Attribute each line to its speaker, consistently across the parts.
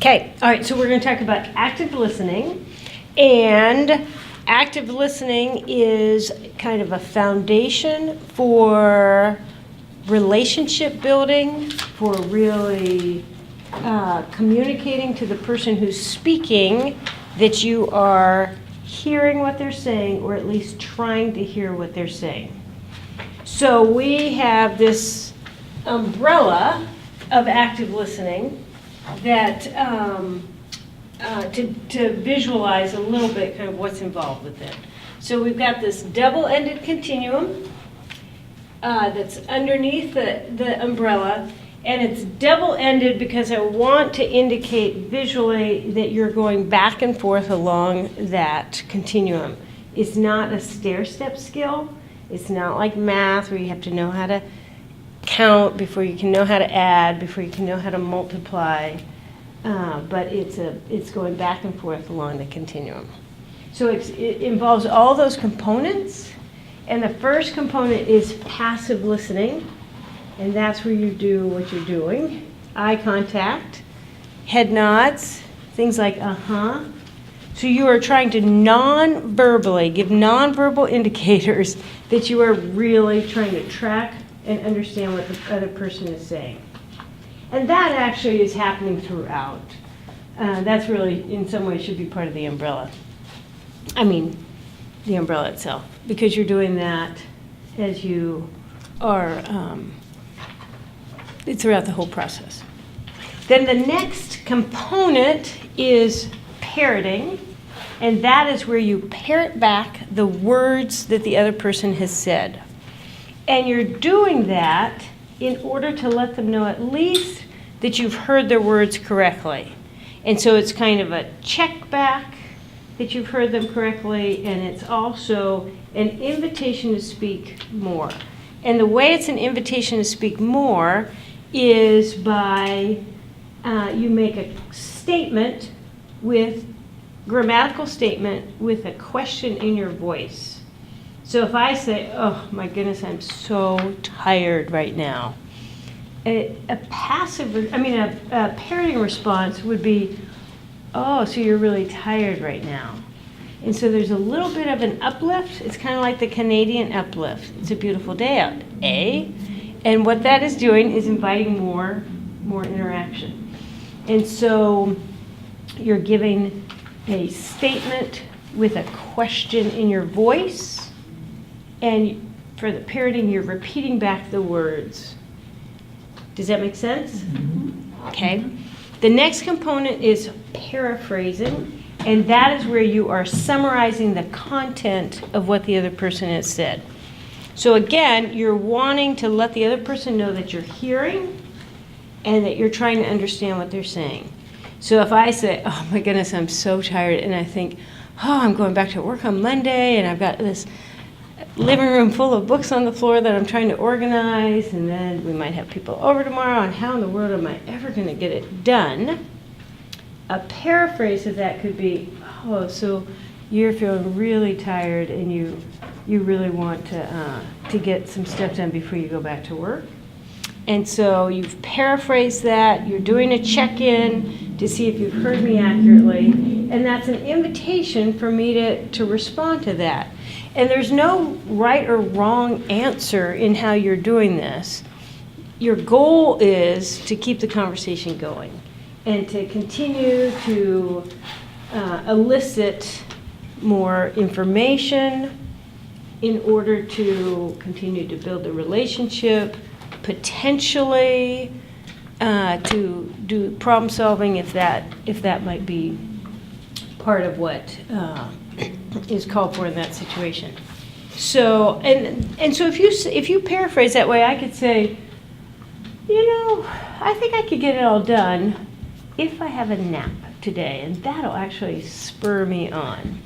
Speaker 1: Okay, all right, so we're going to talk about active listening. And active listening is kind of a foundation for relationship building, for really communicating to the person who's speaking that you are hearing what they're saying, or at least trying to hear what they're saying. So we have this umbrella of active listening that to visualize a little bit kind of what's involved with it. So we've got this double-ended continuum that's underneath the umbrella, and it's double-ended because I want to indicate visually that you're going back and forth along that continuum. It's not a stair-step skill. It's not like math where you have to know how to count before you can know how to add, before you can know how to multiply, but it's going back and forth along the continuum. So it involves all those components, and the first component is passive listening, and that's where you do what you're doing. Eye contact, head nods, things like uh-huh. So you are trying to non-verbally give non-verbal indicators that you are really trying to track and understand what the other person is saying. And that actually is happening throughout. That's really, in some ways, should be part of the umbrella. I mean, the umbrella itself, because you're doing that as you are throughout the whole process. Then the next component is parroting, and that is where you parrot back the words that the other person has said. And you're doing that in order to let them know at least that you've heard their words correctly. And so it's kind of a check back that you've heard them correctly, and it's also an invitation to speak more. And the way it's an invitation to speak more is by you make a statement grammatical statement with a question in your voice. So if I say, oh my goodness, I'm so tired right now, a parroting response would be, oh, so you're really tired right now. And so there's a little bit of an uplift. It's kind of like the Canadian uplift. It's a beautiful day out, eh? And what that is doing is inviting more interaction. And so you're giving a statement with a question in your voice, and for the parroting, you're repeating back the words. Does that make sense? Mm-hmm. Okay. The next component is paraphrasing, and that is where you are summarizing the content of what the other person has said. So again, you're wanting to let the other person know that you're hearing and that you're trying to understand what they're saying. So if I say, oh my goodness, I'm so tired, and I think, oh, I'm going back to work on Monday, and I've got this living room full of books on the floor that I'm trying to organize, and then we might have people over tomorrow, and how in the world am I ever going to get it done? A paraphrase of that could be, oh, so you're feeling really tired, and you really want to get some stuff done before you go back to work. And so you've paraphrased that, you're doing a check-in to see if you've heard me accurately, and that's an invitation for me to respond to that. And there's no right or wrong answer in how you're doing this. Your goal is to keep the conversation going and to continue to elicit more information in order to continue to build the relationship, potentially to do problem solving if that might be part of what is called for in that situation. So and so if you paraphrase that way, I could say, I think I could get it all done if I have a nap today, and that'll actually spur me on.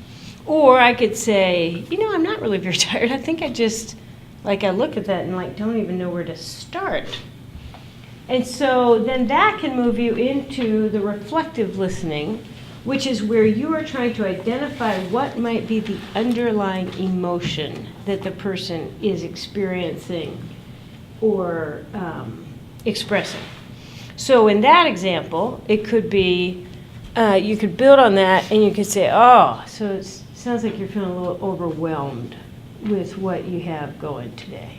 Speaker 1: Or I could say, I'm not really very tired. I think I look at that and don't even know where to start. And so then that can move you into the reflective listening, which is where you are trying to identify what might be the underlying emotion that the person is experiencing or expressing. So in that example, it could be you could build on that and you could say, oh, so it sounds like you're feeling a little overwhelmed with what you have going today.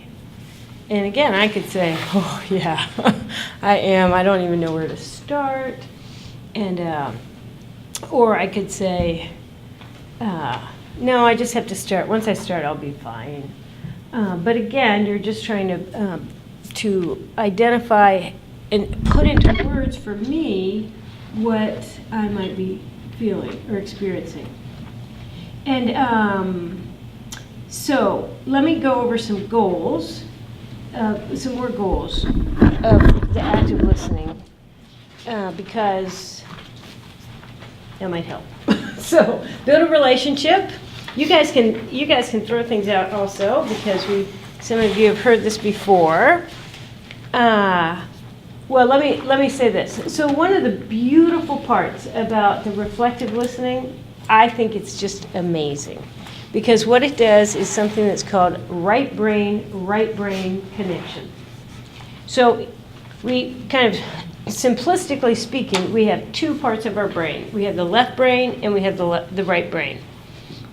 Speaker 1: And again, I could say, oh, yeah, I am. I don't even know where to start. And, or I could say, no, I just have to start. Once I start, I'll be fine. But again, you're just trying to identify and put into words for me what I might be feeling or experiencing. And so let me go over some goals, some more goals of the active listening, because that might help. So build a relationship. You guys can throw things out also, because some of you have heard this before. Well, let me say this. So one of the beautiful parts about the reflective listening, I think it's just amazing, because what it does is something that's called right brain connection. So we kind of, simplistically speaking, we have two parts of our brain. We have the left brain and we have the right brain.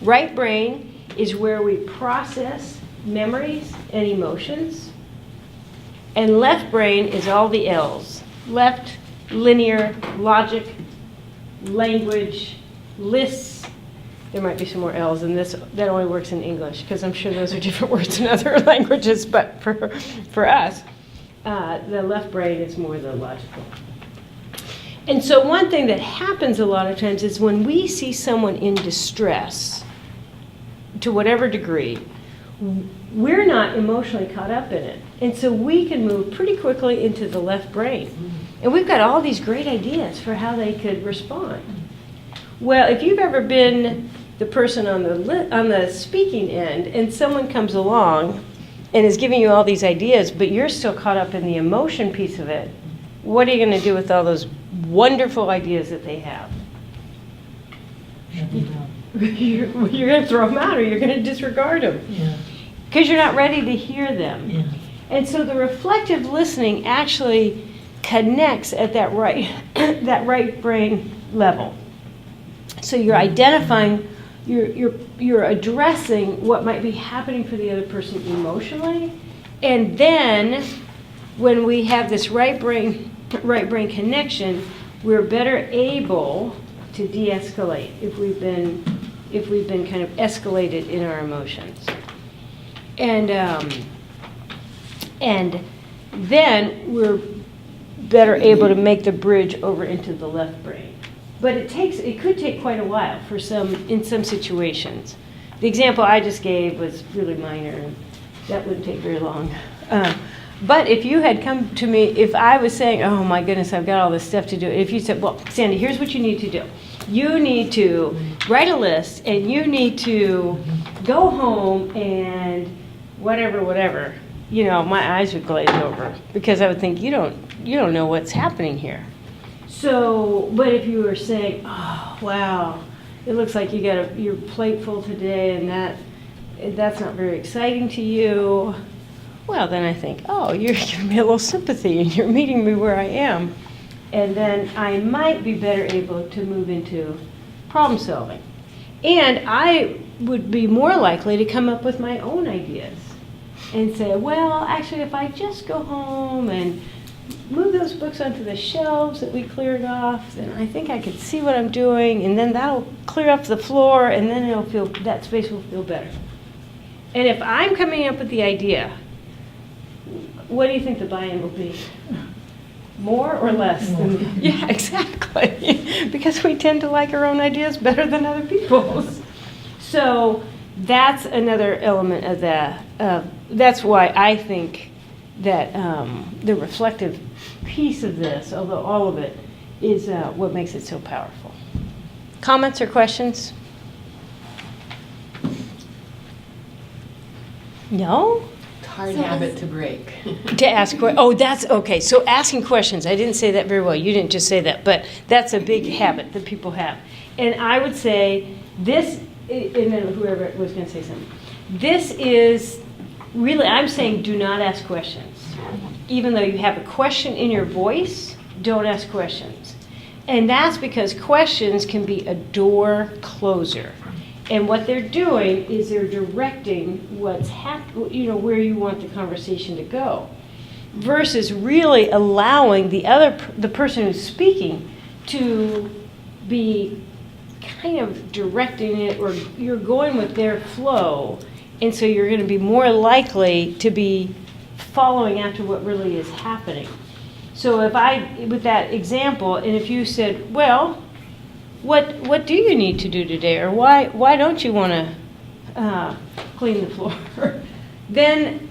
Speaker 1: Right brain is where we process memories and emotions. And left brain is all the L's. Left, linear, logic, language, lists. There might be some more L's in this. That only works in English, because I'm sure those are different words in other languages. But for us, the left brain is more the logical. And so one thing that happens a lot of times is when we see someone in distress, to whatever degree, we're not emotionally caught up in it. And so we can move pretty quickly into the left brain. And we've got all these great ideas for how they could respond. Well, if you've ever been the person on the speaking end, and someone comes along and is giving you all these ideas, but you're still caught up in the emotion piece of it, what are you going to do with all those wonderful ideas that they have? You're going to throw them out, or you're going to disregard them.
Speaker 2: Yeah.
Speaker 1: Because you're not ready to hear them.
Speaker 2: Yeah.
Speaker 1: And so the reflective listening actually connects at that right brain level. So you're identifying, you're addressing what might be happening for the other person emotionally, and then when we have this right brain connection, we're better able to de-escalate if we've been kind of escalated in our emotions. And then we're better able to make the bridge over into the left brain. But it could take quite a while in some situations. The example I just gave was really minor, and that wouldn't take very long. But if you had come to me, if I was saying, oh my goodness, I've got all this stuff to do, if you said, well, Sandy, here's what you need to do. You need to write a list, and you need to go home and whatever, my eyes would glaze over, because I would think, you don't know what's happening here. So, but if you were saying, oh, wow, it looks like you got your plate full today, and that's not very exciting to you, well, then I think, oh, you're giving me a little sympathy, and you're meeting me where I am. And then I might be better able to move into problem solving. And I would be more likely to come up with my own ideas and say, well, actually, if I just go home and move those books onto the shelves that we cleared off, then I think I could see what I'm doing, and then that'll clear up the floor, and then that space will feel better. And if I'm coming up with the idea, what do you think the buy-in will be? More or less? Yeah, exactly. Because we tend to like our own ideas better than other people's. So that's another element of that. That's why I think that the reflective piece of this, although all of it, is what makes it so powerful. Comments or questions? No?
Speaker 3: Hard habit to break.
Speaker 1: To ask, that's okay. So asking questions, I didn't say that very well. You didn't just say that, but that's a big habit that people have. And I would say this, and then whoever was going to say something. This is really, I'm saying do not ask questions. Even though you have a question in your voice, don't ask questions. And that's because questions can be a door closer. And what they're doing is they're directing what's where you want the conversation to go, versus really allowing the person who's speaking to be kind of directing it, or you're going with their flow, and so you're going to be more likely to be following after what really is happening. So with that example, and if you said, well, what do you need to do today, or why don't you want to clean the floor, then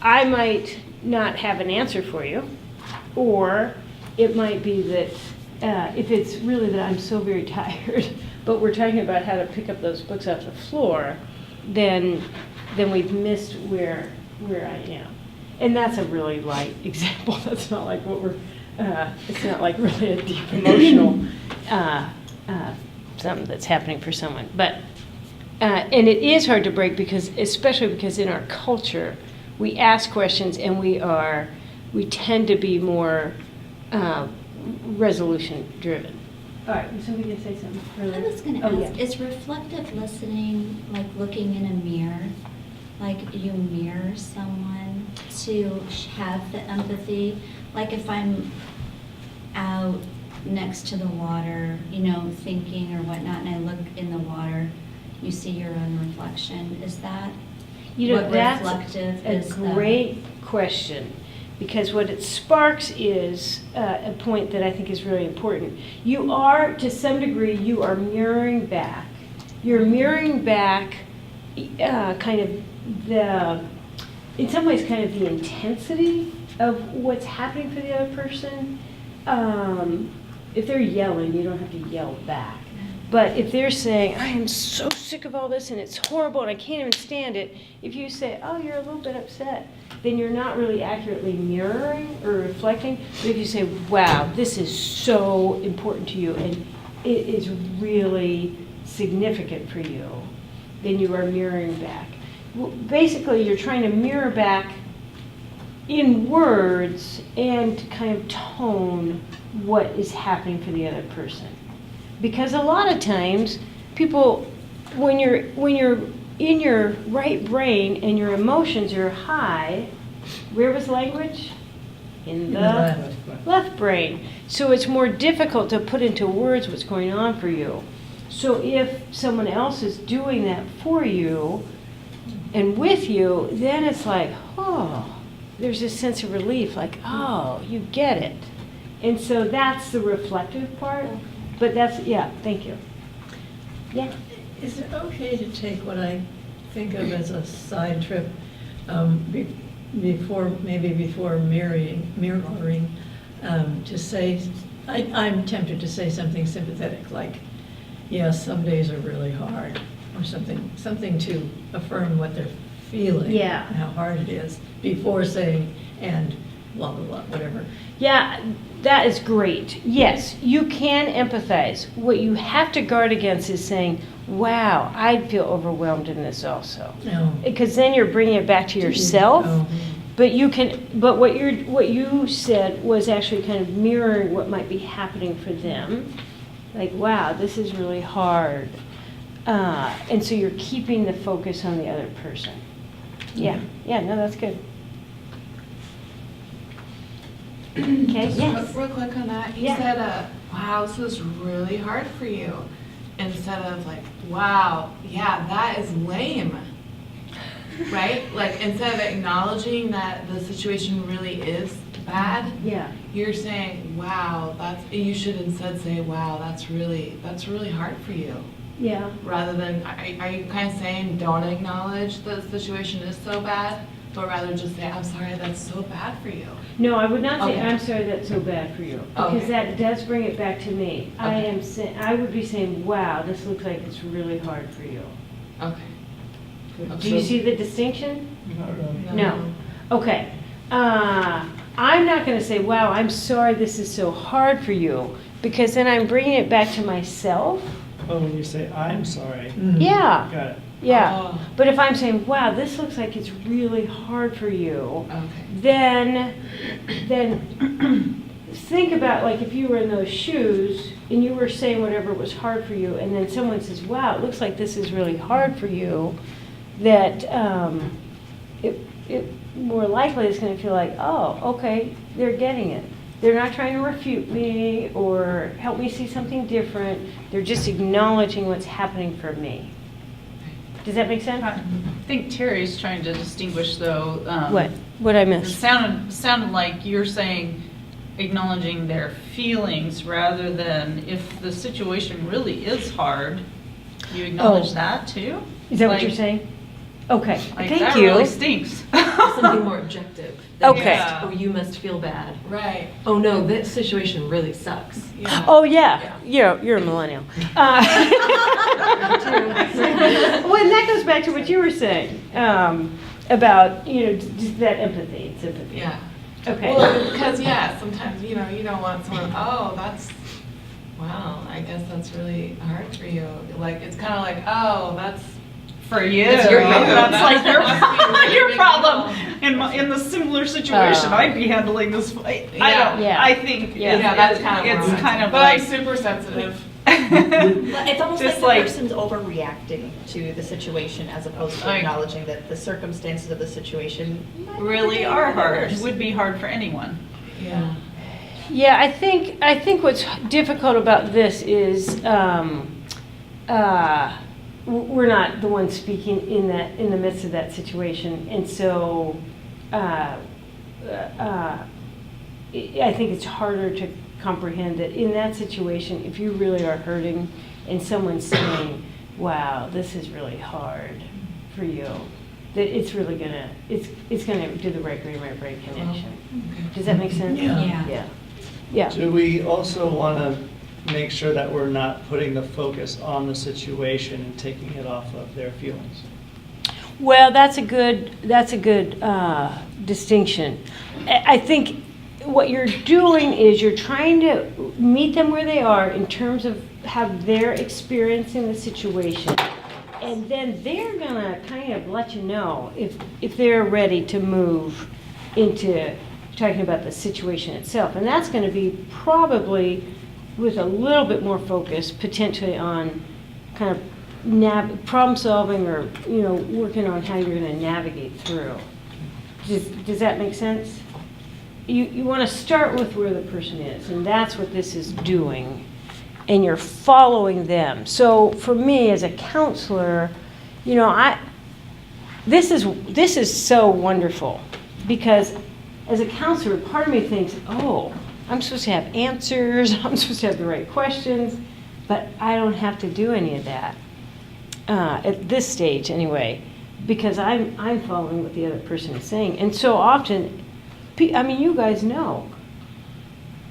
Speaker 1: I might not have an answer for you, or it might be that if it's really that I'm so very tired, but we're talking about how to pick up those books off the floor, then we've missed where I am. And that's a really light example. That's not like what we're, it's not like really a deep emotional something that's happening for someone. But, and it is hard to break especially because in our culture, we ask questions and we tend to be more resolution driven. All right, was somebody going to say something earlier?
Speaker 2: I was going to ask, is reflective listening like looking in a mirror? Like you mirror someone to have the empathy? Like if I'm out next to the water, thinking or whatnot, and I look in the water, you see your own reflection. Is that what reflective is?
Speaker 1: That's a great question. Because what it sparks is a point that I think is really important. You are, to some degree, you are mirroring back. You're mirroring back kind of in some ways, kind of the intensity of what's happening for the other person. If they're yelling, you don't have to yell back. But if they're saying, I am so sick of all this and it's horrible and I can't even stand it, if you say, oh, you're a little bit upset, then you're not really accurately mirroring or reflecting. But if you say, wow, this is so important to you and it is really significant for you, then you are mirroring back. Well, basically, you're trying to mirror back in words and kind of tone what is happening for the other person. Because a lot of times, people, when you're in your right brain and your emotions are high, where was language? In the left brain. So it's more difficult to put into words what's going on for you. So if someone else is doing that for you and with you, then it's like, oh, there's this sense of relief, like, oh, you get it. And so that's the reflective part. But thank you. Yeah.
Speaker 4: Is it okay to take what I think of as a side trip before mirroring, to say, I'm tempted to say something sympathetic like, yes, some days are really hard, or something to affirm what they're feeling,
Speaker 1: Yeah.
Speaker 4: and how hard it is, before saying, and blah, blah, blah, whatever.
Speaker 1: Yeah, that is great. Yes, you can empathize. What you have to guard against is saying, wow, I'd feel overwhelmed in this also.
Speaker 4: No.
Speaker 1: Because then you're bringing it back to yourself.
Speaker 4: Oh.
Speaker 1: But what you said was actually kind of mirroring what might be happening for them. Like, wow, this is really hard. And so you're keeping the focus on the other person. Yeah, no, that's good. Okay, yes.
Speaker 5: Real quick on that, you
Speaker 1: Yeah.
Speaker 5: said, wow, this is really hard for you, instead of like, wow, yeah, that is lame, right? Like, instead of acknowledging that the situation really is bad,
Speaker 1: Yeah.
Speaker 5: you're saying, wow, you should instead say, wow, that's really hard for you.
Speaker 1: Yeah.
Speaker 5: Rather than, are you kind of saying, don't acknowledge that the situation is so bad, but rather just say, I'm sorry, that's so bad for you.
Speaker 1: No, I would not say,
Speaker 5: Okay.
Speaker 1: I'm sorry that's so bad for you, because
Speaker 5: Okay.
Speaker 1: that does bring it back to me.
Speaker 5: Okay.
Speaker 1: I would be saying, wow, this looks like it's really hard for you.
Speaker 5: Okay.
Speaker 1: Do you see the distinction?
Speaker 6: Not really.
Speaker 1: No. Okay. I'm not going to say, wow, I'm sorry this is so hard for you, because then I'm bringing it back to myself.
Speaker 6: Oh, when you say, I'm sorry.
Speaker 4: Mm.
Speaker 1: Yeah,
Speaker 6: Got it.
Speaker 1: yeah.
Speaker 5: Oh.
Speaker 1: But if I'm saying, wow, this looks like it's really hard for you,
Speaker 5: Okay.
Speaker 1: then think about, like, if you were in those shoes and you were saying whatever was hard for you, and then someone says, wow, it looks like this is really hard for you, that it more likely is going to feel like, oh, okay, they're getting it. They're not trying to refute me or help me see something different. They're just acknowledging what's happening for me. Does that make sense?
Speaker 7: I think Terry's trying to distinguish though.
Speaker 1: What? What I
Speaker 7: It
Speaker 1: missed?
Speaker 7: sounded like you're saying acknowledging their feelings rather than if the situation really is hard, you acknowledge
Speaker 1: Oh.
Speaker 7: that too?
Speaker 1: Is that what
Speaker 7: Like-
Speaker 1: you're saying? Okay,
Speaker 7: Like,
Speaker 1: thank
Speaker 7: that
Speaker 1: you.
Speaker 7: really stinks.
Speaker 3: Something more objective. than
Speaker 1: Okay.
Speaker 3: just, oh, you must feel bad.
Speaker 5: Right,
Speaker 3: Oh, no, this situation really sucks.
Speaker 5: yeah.
Speaker 1: Oh, yeah, you're a millennial. Well, and that goes back to what you were saying, about, just that empathy, sympathy.
Speaker 5: Yeah.
Speaker 1: Okay.
Speaker 5: Well, because, yeah, sometimes, you don't want someone, oh, wow, I guess that's really hard for you. Like, it's kind of like, oh, that's,
Speaker 7: For you,
Speaker 5: It's your problem.
Speaker 7: that's like
Speaker 5: That must be a really
Speaker 7: your
Speaker 5: big
Speaker 7: problem.
Speaker 5: deal.
Speaker 7: In the similar situation,
Speaker 1: Oh.
Speaker 7: I'd be handling this.
Speaker 5: Yeah.
Speaker 1: Yeah.
Speaker 7: I think
Speaker 1: Yeah.
Speaker 5: that's kind of
Speaker 7: it's
Speaker 5: where I'm
Speaker 7: kind
Speaker 5: at.
Speaker 7: of
Speaker 5: But
Speaker 7: like
Speaker 5: I'm super sensitive.
Speaker 8: Well, it's almost
Speaker 7: Just
Speaker 8: like
Speaker 7: like-
Speaker 8: the person's overreacting to the situation as opposed to
Speaker 7: Like-
Speaker 8: acknowledging that the circumstances of the situation
Speaker 7: really are hard. Would be hard for anyone.
Speaker 5: Yeah.
Speaker 1: Yeah, I think what's difficult about this is, we're not the ones speaking in the midst of that situation, and so, I think it's harder to comprehend that in that situation, if you really are hurting and someone's saying, wow, this is really hard for you, that it's really it's gonna do the right brain, right brain connection. Does that make sense?
Speaker 4: Yeah.
Speaker 1: Yeah. Yeah.
Speaker 6: Do we also want to make sure that we're not putting the focus on the situation and taking it off of their feelings?
Speaker 1: Well, that's a good distinction. I think what you're doing is you're trying to meet them where they are in terms of how they're experiencing the situation. And then they're gonna kind of let you know if they're ready to move into talking about the situation itself. And that's gonna be probably with a little bit more focus potentially on kind of problem solving or, working on how you're gonna navigate through. Does that make sense? You wanna start with where the person is, and that's what this is doing, and you're following them. So for me, as a counselor, this is so wonderful, because as a counselor, part of me thinks, oh, I'm supposed to have answers, I'm supposed to have the right questions, but I don't have to do any of that, at this stage anyway, because I'm following what the other person is saying. And so often, you guys know,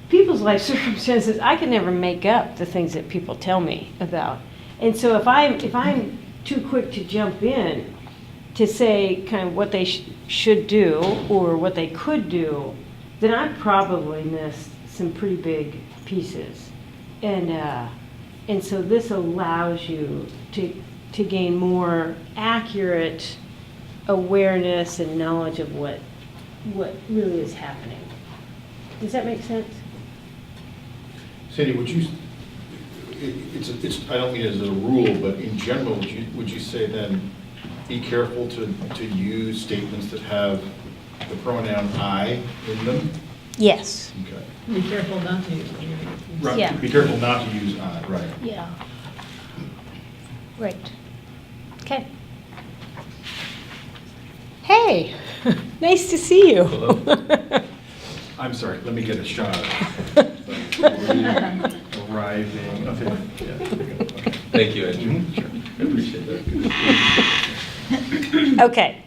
Speaker 1: people's life circumstances, I can never make up the things that people tell me about. And so if I'm too quick to jump in to say kind of what they should do or what they could do, then I probably missed some pretty big pieces. And so this allows you to gain more accurate awareness and knowledge of what really is happening. Does that make sense?
Speaker 9: Sandy, I don't mean it as a rule, but in general, would you say then, be careful to use statements that have the pronoun I in them?
Speaker 1: Yes.
Speaker 9: Okay.
Speaker 4: Be careful not to use it.
Speaker 9: Right,
Speaker 1: Yeah.
Speaker 9: be careful not to use I, right.
Speaker 1: Yeah. Right. Okay. Hey, nice to see you.
Speaker 9: Hello. I'm sorry, let me get a shot. Arriving, okay, yeah, there we go, okay.
Speaker 10: Thank you, Andrew.
Speaker 9: Mhm, sure.
Speaker 10: I appreciate that.
Speaker 1: Okay.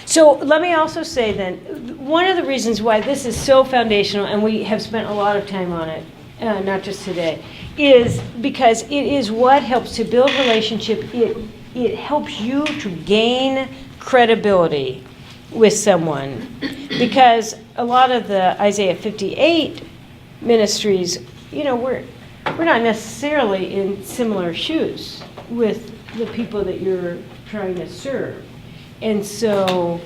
Speaker 1: So let me also say then, one of the reasons why this is so foundational, and we have spent a lot of time on it, not just today, is because it is what helps to build relationship. It helps you to gain credibility with someone, because a lot of the Isaiah 58 ministries, we're not necessarily in similar shoes with the people that you're trying to serve. And so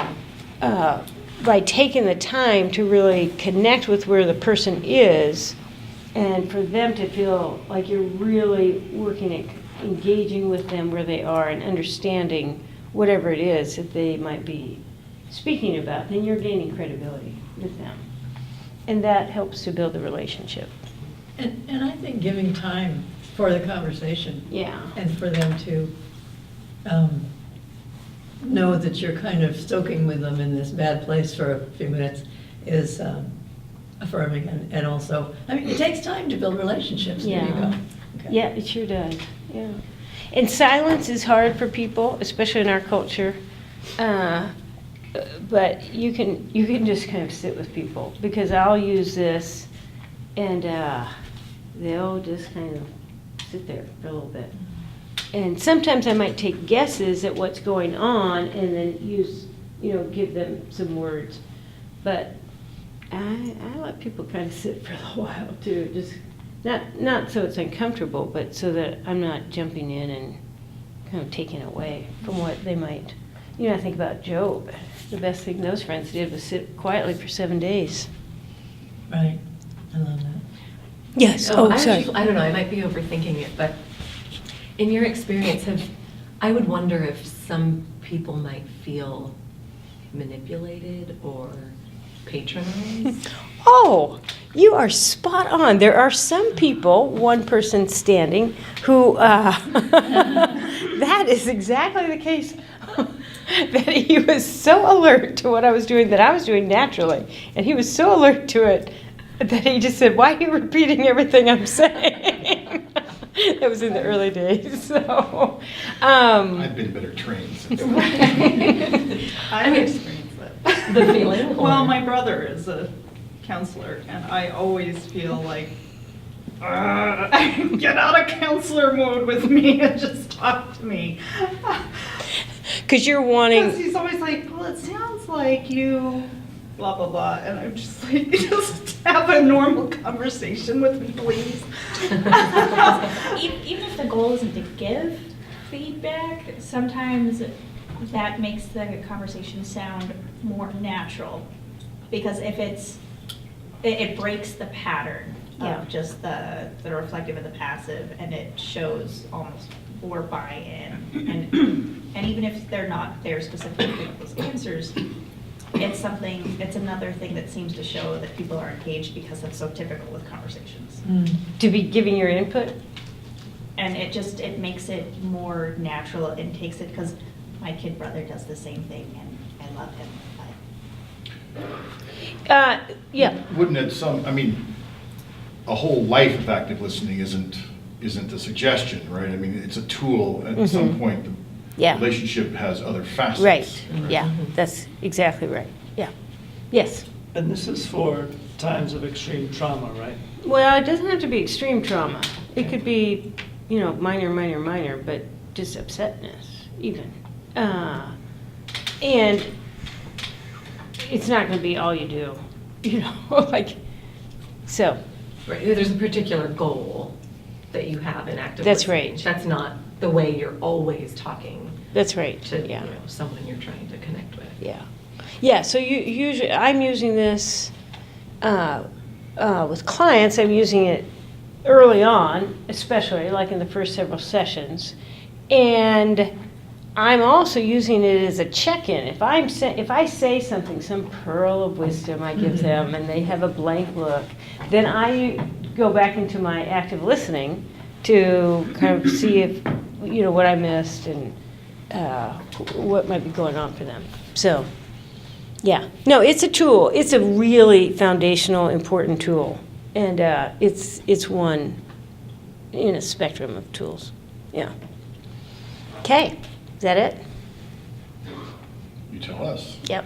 Speaker 1: by taking the time to really connect with where the person is, and for them to feel like you're really working at engaging with them where they are and understanding whatever it is that they might be speaking about, then you're gaining credibility with them. And that helps to build the relationship.
Speaker 4: And I think giving time for the conversation
Speaker 1: Yeah.
Speaker 4: and for them to know that you're kind of soaking with them in this bad place for a few minutes is affirming. And also, I mean, it takes time to build relationships. There you
Speaker 1: Yeah.
Speaker 4: go. Okay.
Speaker 1: Yeah, it sure does. Yeah. And silence is hard for people, especially in our culture. But you can just kind of sit with people, because I'll use this and they'll just kind of sit there for a little bit. And sometimes I might take guesses at what's going on and then give them some words. But I let people kind of sit for a little while too, just not so it's uncomfortable, but so that I'm not jumping in and kind of taking away from what they might. I think about Job. The best thing those friends did was sit quietly for 7 days.
Speaker 4: Right. I love that.
Speaker 1: Yes.
Speaker 3: I don't know, I might be overthinking it, but in your experience, I would wonder if some people might feel manipulated or patronized.
Speaker 1: Oh, you are spot on. There are some people, one person standing, who, that is exactly the case, that he was so alert to what I was doing that I was doing naturally. And he was so alert to it that he just said, "Why are you repeating everything I'm saying?" That was in the early days. So,
Speaker 9: I've been better trained since then.
Speaker 7: I've experienced that.
Speaker 3: The feeling?
Speaker 7: Well,
Speaker 3: or-
Speaker 7: my brother is a counselor, and I always feel like, get out of counselor mode with me and just talk to me.
Speaker 1: because you're
Speaker 7: Because
Speaker 1: wanting,
Speaker 7: he's always like, well, it sounds like you, blah, blah, blah. And I'm just like, just have a normal conversation with me, please.
Speaker 8: Even if the goal isn't to give feedback, sometimes that makes the conversation sound more natural. Because if it breaks the pattern
Speaker 1: Yeah.
Speaker 8: of just the reflective and the passive, and it shows almost more buy-in. And even if they're not there specifically with those answers, it's another thing that seems to show that people are engaged, because that's so typical with conversations.
Speaker 1: to be giving your input.
Speaker 8: And it makes it more natural and takes it, because my kid brother does the same thing and I love him.
Speaker 1: Yeah.
Speaker 9: Wouldn't it a whole life of active listening isn't a suggestion, right? I mean, it's a tool. At some point, the
Speaker 1: Yeah.
Speaker 9: relationship has other facets.
Speaker 1: Right. Yeah. That's exactly right. Yeah. Yes.
Speaker 6: And this is for times of extreme trauma, right?
Speaker 1: Well, it doesn't have to be extreme trauma. It could be, minor, but just upsetness, even. And it's not going to be all you do, so.
Speaker 3: Right, there's a particular goal that you have in active
Speaker 1: That's
Speaker 3: listening.
Speaker 1: right.
Speaker 3: That's not the way you're always talking
Speaker 1: That's right.
Speaker 3: to
Speaker 1: Yeah.
Speaker 3: someone you're trying to connect with.
Speaker 1: Yeah. Yeah. So I'm using this with clients. I'm using it early on, especially like in the first several sessions, and I'm also using it as a check-in. If I say something, some pearl of wisdom I give them, and they have a blank look, then I go back into my active listening to kind of see if what I missed and what might be going on for them. So, yeah, no, it's a tool. It's a really foundational, important tool, and it's one in a spectrum of tools. Yeah. Okay. Is that it?
Speaker 9: You tell us.
Speaker 1: Yep.